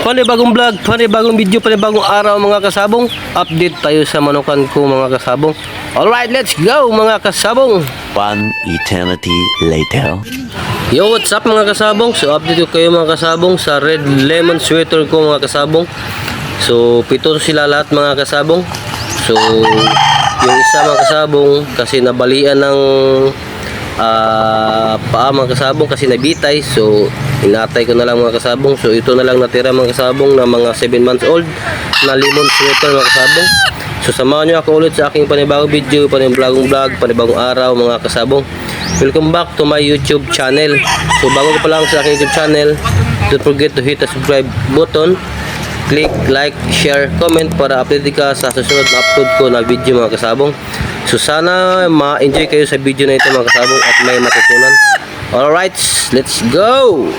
Panibagong vlog, panibagong video, panibagong araw mga kasabong. Update tayo sa manukan ko mga kasabong. Alright, let's go mga kasabong. One eternity later. Yo, what's up mga kasabong? So update ko kayo mga kasabong sa red lemon sweater ko mga kasabong. So pito sila lahat mga kasabong. So yung isa mga kasabong kasi nabalian ng paa mga kasabong kasi nabitay. So inatay ko na lang mga kasabong. So ito na lang natira mga kasabong na mga 7 months old na lemon sweater mga kasabong. So samahan nyo ako ulit sa aking panibagong video, panibagong vlog, panibagong araw mga kasabong. Welcome back to my YouTube channel. So bago ka pa lang sa aking YouTube channel, don't forget to hit the subscribe button, click like, share, comment para update ka sa susunod na upload ko na video mga kasabong. So sana ma-enjoy kayo sa video na ito mga kasabong at may matutunan. Alright, let's go!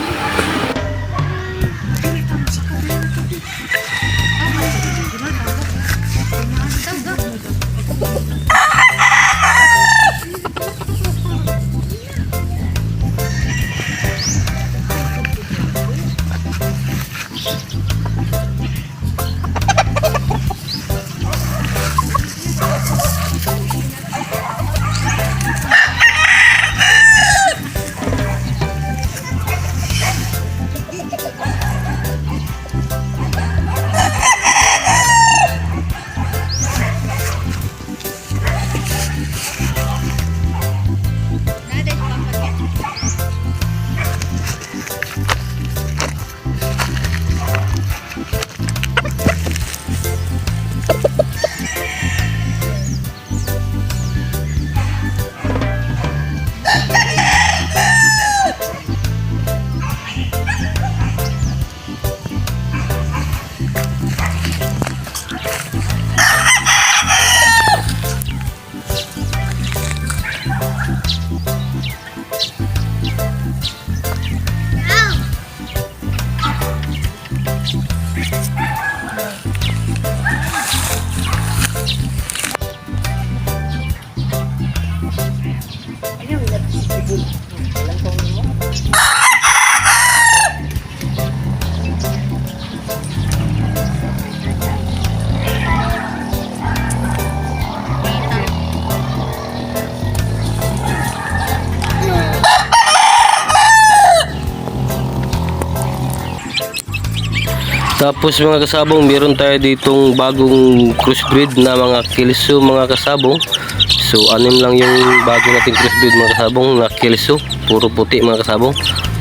Tapos mga kasabong, meron tayo ditong bagong crossbreed na mga Kelso mga kasabong. So anim lang yung bago nating crossbreed mga kasabong na Kelso, puro puti mga kasabong.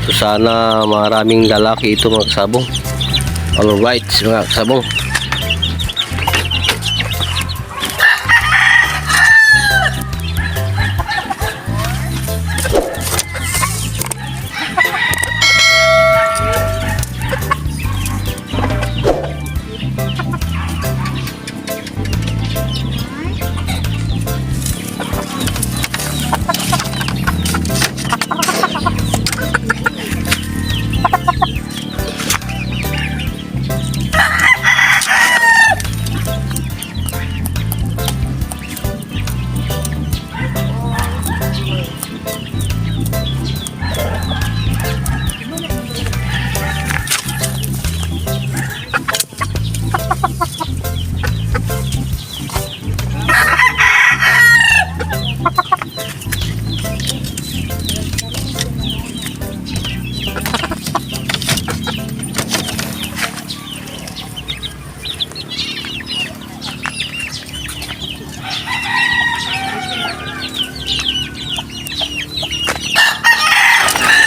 So sana maraming lalaki ito mga kasabong. Alright mga kasabong.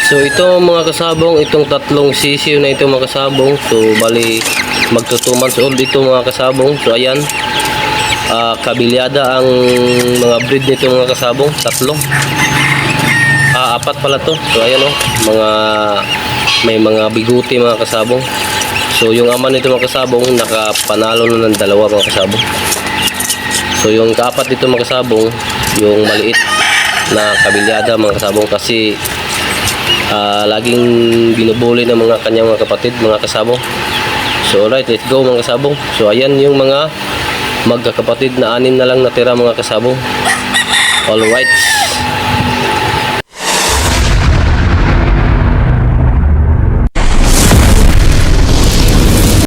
So ito mga kasabong, itong tatlong sisiw na ito mga kasabong. So bali magto 2 months old ito mga kasabong. So ayan, kabilyada ang mga breed nito mga kasabong, tatlo. Apat pala to. So ayan oh, may mga biguti mga kasabong. So yung ama nito mga kasabong nakapanalo na ng dalawa mga kasabong. So yung kaapat dito mga kasabong, yung maliit na kabilyada mga kasabong kasi laging binubuli ng mga kanyang mga kapatid mga kasabong. So alright, let's go mga kasabong. So ayan yung mga magkakapatid na 6 na lang natira mga kasabong. Alright.